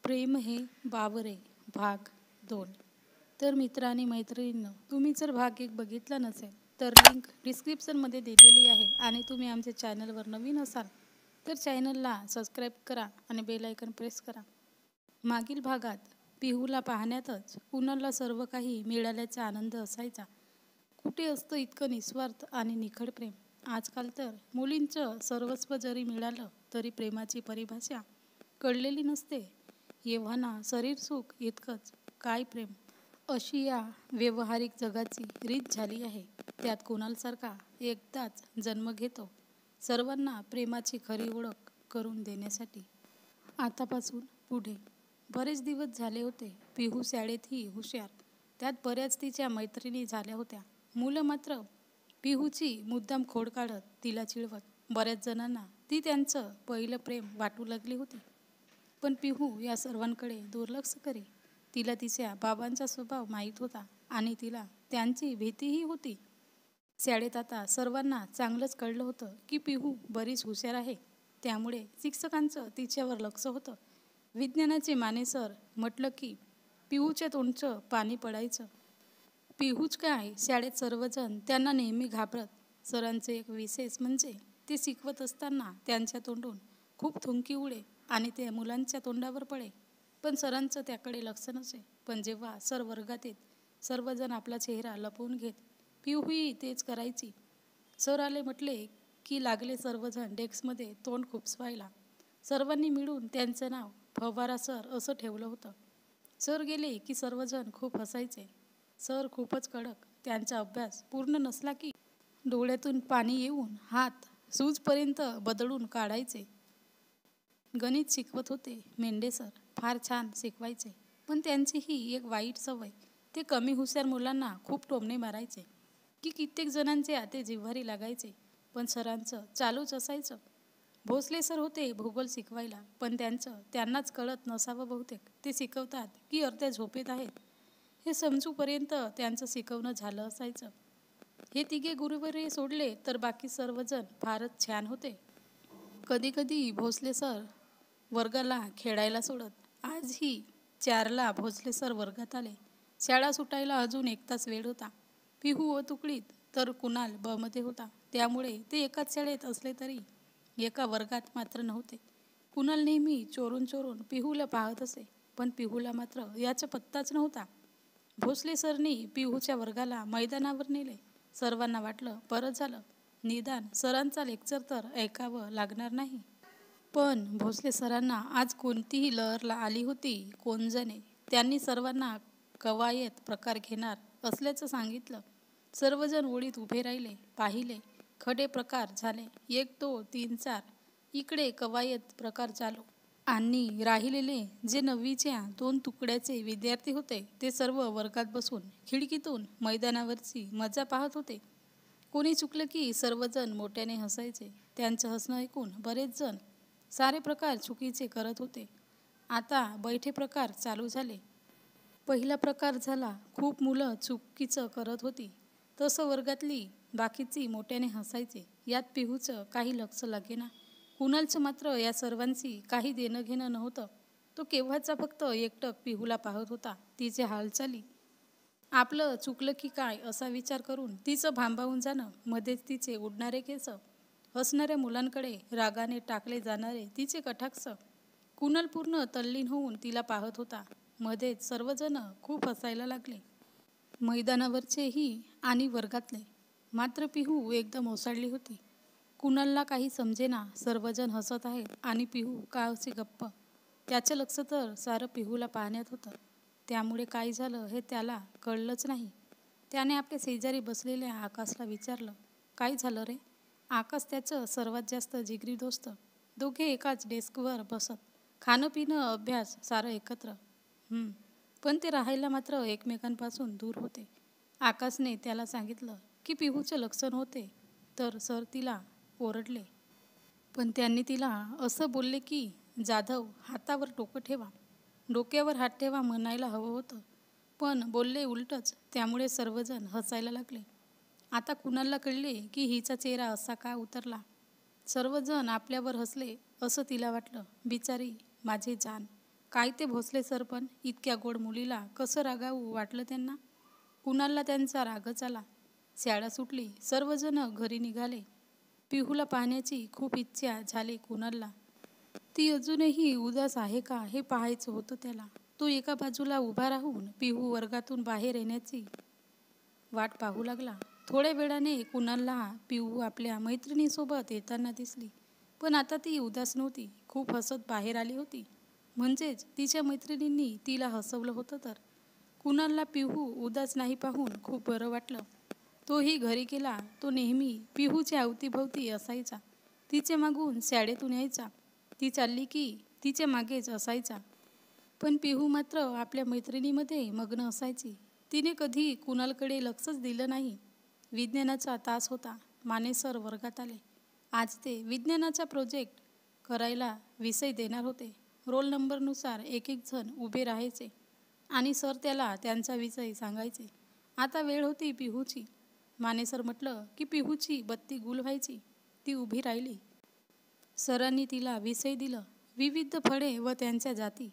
प्रेम हे बावरे भाग 2. तर मित्र आणि मैत्रिणींनो, तुम्ही जर भाग 1 बघितला नसेल तर लिंक डिस्क्रिप्शनमध्ये दिलेली आहे. आणि तुम्ही आमच्या चॅनलवर नवीन असाल तर चॅनलला सबस्क्राईब करा आणि बेल आयकॉन प्रेस करा. मागील भागात पिहूला पाहण्यातच कुणालला सर्व काही मिळाल्याचा आनंद असायचा. कुठे असतं इतकं निस्वार्थ आणि निखळ प्रेम. आजकाल तर मुलींचं सर्वस्व जरी मिळालं तरी प्रेमाची परिभाषा कळलेली नसते. येव्हाना शरीर सुख इतकंच काय प्रेम, अशी या व्यावहारिक जगाची रीत झाली आहे. त्यात कुणालसारखा एकदाच जन्म घेतो सर्वांना प्रेमाची खरी ओळख करून देण्यासाठी. आतापासून पुढे बरेच दिवस झाले होते. पिहू शाळेतही हुशार, त्यात बऱ्याच तिच्या मैत्रिणी झाल्या होत्या. मुलं मात्र पिहूची मुद्दाम खोड काढत तिला चिडवत. बऱ्याच जणांना ती त्यांचं पहिलं प्रेम वाटू लागली होती. पण पिहू या सर्वांकडे दुर्लक्ष करी. तिला तिच्या बाबांचा स्वभाव माहीत होता आणि तिला त्यांची भीतीही होती. शाळेत आता सर्वांना चांगलंच कळलं होतं की पिहू बरीच हुशार आहे. त्यामुळे शिक्षकांचं तिच्यावर लक्ष होतं. विज्ञानाचे मानेसर म्हटलं की पिहूच्या तोंडचं पाणी पडायचं. पिहूच काय, शाळेत सर्वजण त्यांना नेहमी घाबरत. सरांचे एक विशेष म्हणजे ते शिकवत असताना त्यांच्या तोंडून खूप थुंकी उडे आणि ते मुलांच्या तोंडावर पडे. पण सरांचं त्याकडे लक्ष नसे. पण जेव्हा सर वर्गात येत सर्वजण आपला चेहरा लपवून घेत. पिहूही तेच करायची. सर आले म्हटले की लागले सर्वजण डेस्कमध्ये तोंड खुपसवायला. सर्वांनी मिळून त्यांचं नाव फवारा सर असं ठेवलं होतं. सर गेले की सर्वजण खूप हसायचे. सर खूपच कडक. त्यांचा अभ्यास पूर्ण नसला की डोळ्यातून पाणी येऊन हात सूजपर्यंत बदलून काढायचे. गणित शिकवत होते मेंढे सर, फार छान शिकवायचे. पण त्यांची ही एक वाईट सवय, ते कमी हुशार मुलांना खूप टोमणे मारायचे की कित्येक जणांचे आते जिव्हारी लागायचे. पण सरांचं चालूच असायचं. भोसले सर होते भूगोल शिकवायला, पण त्यांनाच कळत नसावं बहुतेक ते शिकवतात की अर्ध्या झोपेत आहेत हे समजूपर्यंत त्यांचं शिकवणं झालं असायचं. हे तिघे गुरुवर्य सोडले तर बाकी सर्वजण फारच छान होते. कधीकधी भोसले सर वर्गाला खेळायला सोडत. आजही 4ला भोसले सर वर्गात आले. शाळा सुटायला अजून 1 तास वेळ होता. पिहू व तुकडीत तर कुणाल ब मध्ये होता. त्यामुळे ते एकाच शाळेत असले तरी एका वर्गात मात्र नव्हते. कुणाल नेहमी चोरून चोरून पिहूला पाहत असे, पण पिहूला मात्र याचा पत्ताच नव्हता. भोसले सरनी पिहूच्या वर्गाला मैदानावर नेले. सर्वांना वाटलं बरं झालं, निदान सरांचा लेक्चर तर ऐकावं लागणार नाही. पण भोसले सरांना आज कोणतीही लहर आली होती कोण जाणे. त्यांनी सर्वांना कवायत प्रकार घेणार असल्याचं सांगितलं. सर्वजण ओळीत उभे राहिले. पाहिले खडे प्रकार झाले. 1 2 3 4 इकडे कवायत प्रकार चालू. आणि राहिलेले जे 9वीच्या 2 तुकड्याचे विद्यार्थी होते ते सर्व वर्गात बसून खिडकीतून मैदानावरची मजा पाहत होते. कोणी चुकलं की सर्वजण मोठ्याने हसायचे. त्यांचं हसणं ऐकून बरेच जण सारे प्रकार चुकीचे करत होते. आता बैठे प्रकार चालू झाले. पहिला प्रकार झाला. खूप मुलं चुकीचं करत होती, तसं वर्गातली बाकीची मोठ्याने हसायचे. यात पिहूचं काही लक्ष लागेना. कुणालचं मात्र या सर्वांशी काही देणं घेणं नव्हतं. तो केव्हाचा फक्त एकटक पिहूला पाहत होता, तिचे हालचाली. आपलं चुकलं की काय असा विचार करून तिचं भांबावून जाणं, मध्येच तिचे उडणारे केस, हसणाऱ्या मुलांकडे रागाने टाकले जाणारे तिचे कटाक्ष. कुणाल पूर्ण तल्लीन होऊन तिला पाहत होता. मध्येच सर्वजण खूप हसायला लागले, मैदानावरचेही आणि वर्गातले. मात्र पिहू एकदम ओसाडली होती. कुणालला काही समजेना. सर्वजण हसत आहेत आणि पिहू का अशी गप्प. त्याचं लक्ष तर सारं पिहूला पाहण्यात होतं. त्यामुळे काय झालं हे त्याला कळलंच नाही. त्याने आपल्या शेजारी बसलेल्या आकाशला विचारलं, काय झालं रे? आकाश त्याचं सर्वात जास्त जिगरी दोस्त. दोघे एकाच डेस्कवर बसत. खाणं पिणं अभ्यास सारं एकत्र. पण ते राहायला मात्र एकमेकांपासून दूर होते. आकाशने त्याला सांगितलं की पिहूचं लक्ष नव्हते तर सर तिला ओरडले. पण त्यांनी तिला असं बोलले की जाधव हातावर डोकं ठेवा, डोक्यावर हात ठेवा म्हणायला हवं होतं. पण बोलले उलटच. त्यामुळे सर्वजण हसायला लागले. आता कुणालला कळले की हिचा चेहरा असा का उतरला. सर्वजण आपल्यावर हसले असं तिला वाटलं. बिचारी माझी जान, काय ते भोसले सर पण इतक्या गोड मुलीला कसं रागावू वाटलं त्यांना. कुणालला त्यांचा रागच आला. शाळा सुटली, सर्वजण घरी निघाले. पिहूला पाहण्याची खूप इच्छा झाली कुणालला. ती अजूनही उदास आहे का हे पाहायचं होतं त्याला. तो एका बाजूला उभा राहून पिहू वर्गातून बाहेर येण्याची वाट पाहू लागला. थोड्या वेळाने कुणालला पिहू आपल्या मैत्रिणीसोबत येताना दिसली. पण आता ती उदास नव्हती, खूप हसत बाहेर आली होती. म्हणजेच तिच्या मैत्रिणींनी तिला हसवलं होतं. तर कुणालला पिहू उदास नाही पाहून खूप बरं वाटलं. तोही घरी गेला. तो नेहमी पिहूच्या अवतीभवती असायचा. तिचे मागून शाळेतून यायचा. ती चालली की तिच्या मागेच असायचा. पण पिहू मात्र आपल्या मैत्रिणीमध्ये मग्न असायची. तिने कधी कुणालकडे लक्षच दिलं नाही. विज्ञानाचा तास होता. माने सर वर्गात आले. आज ते विज्ञानाचा प्रोजेक्ट करायला विषय देणार होते. रोल नंबरनुसार एक एक जण उभे राहायचे आणि सर त्याला त्यांचा विषय सांगायचे. आता वेळ होती पिहूची. माने सर म्हटलं की पिहूची बत्ती गुल व्हायची. ती उभी राहिली. सरांनी तिला विषय दिलं, विविध फळे व त्यांच्या जाती.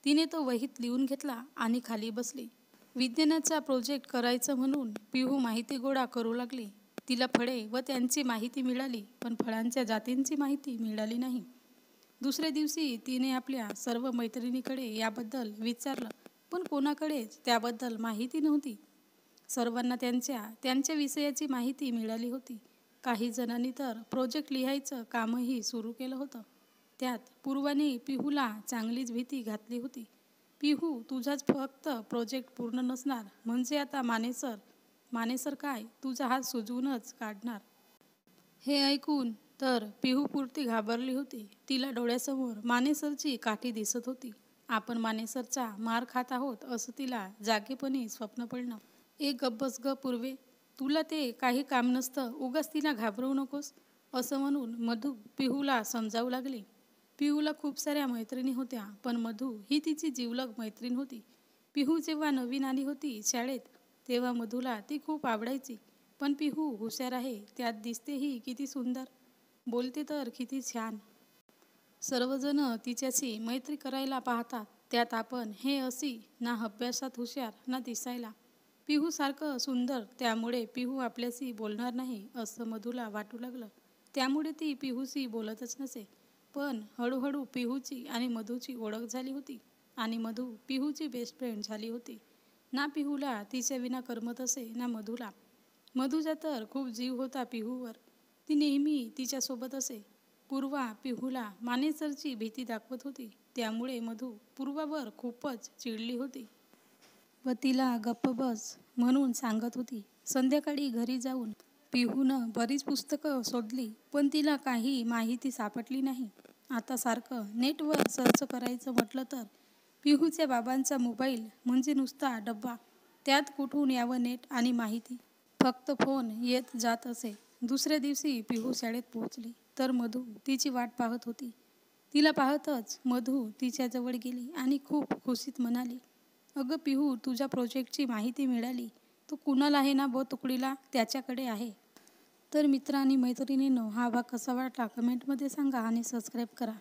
तिने तो वहीत लिहून घेतला आणि खाली बसली. विज्ञानाचा प्रोजेक्ट करायचं म्हणून पिहू माहिती गोळा करू लागली. तिला फळे व त्यांची माहिती मिळाली, पण फळांच्या जातींची माहिती मिळाली नाही. दुसऱ्या दिवशी तिने आपल्या सर्व मैत्रिणीकडे याबद्दल विचारलं, पण कोणाकडेच त्याबद्दल माहिती नव्हती. सर्वांना त्यांच्या विषयाची माहिती मिळाली होती. काही जणांनी तर प्रोजेक्ट लिहायचं कामही सुरू केलं होतं. त्यात पूर्वाने पिहूला चांगलीच भीती घातली होती. पिहू, तुझाच फक्त प्रोजेक्ट पूर्ण नसणार म्हणजे आता मानेसर काय तुझा हात सुजवूनच काढणार. हे ऐकून तर पिहू पुरती घाबरली होती. तिला डोळ्यासमोर मानेसरची काठी दिसत होती. आपण मानेसरचा मार खात आहोत असं तिला जागेपणी स्वप्न पडलं. गप्प बस ग पूर्वे, तुला ते काही काम नसतं, उगाच तिला घाबरवू नकोस असं म्हणून मधू पिहूला समजावू लागली. पिहूला खूप साऱ्या मैत्रिणी होत्या, पण मधू ही तिची जिवलग मैत्रीण होती. पिहू जेव्हा नवीन आली होती शाळेत तेव्हा मधूला ती खूप आवडायची. पण पिहू हुशार आहे, त्यात दिसतेही किती सुंदर, बोलते तर किती छान. सर्वजण तिच्याशी मैत्री करायला पाहतात. त्यात आपण हे अशी ना अभ्यासात हुशार ना दिसायला. पिहू सारखं सुंदर, त्यामुळे पिहू आपल्याशी बोलणार नाही असं मधूला वाटू लागलं. त्यामुळे ती पिहूशी बोलतच नसे. पण हळूहळू पिहूची आणि मधूची ओळख झाली होती आणि मधू पिहूची बेस्ट फ्रेंड झाली होती. ना पिहूला तिच्या विना करमत असे ना मधूला. मधूचा तर खूप जीव होता पिहूवर. ती नेहमी तिच्यासोबत असे. पूर्वा पिहूला मानेसरची भीती दाखवत होती, त्यामुळे मधू पूर्वावर खूपच चिडली होती व तिला गप्प बस म्हणून सांगत होती. संध्याकाळी घरी जाऊन पिहूनं बरीच पुस्तकं शोधली, पण तिला काही माहिती सापडली नाही. आता सारखं नेटवर सर्च करायचं म्हटलं तर पिहूच्या बाबांचा मोबाईल म्हणजे नुसता डब्बा. त्यात कुठून यावं नेट आणि माहिती. फक्त फोन येत जात असे. दुसऱ्या दिवशी पिहू शाळेत पोहोचली तर मधू तिची वाट पाहत होती. तिला पाहतच मधू तिच्याजवळ गेली आणि खूप खुशीत म्हणाली, अगं पिहू, तुझ्या प्रोजेक्टची माहिती मिळाली. तो कुणाल आहे ना तुकडीला, त्याच्याकडे आहे. तर मित्र आणि मैत्रिणींनो, हा भाग कसा वाटला कमेंटमध्ये सांगा आणि सबस्क्राईब करा.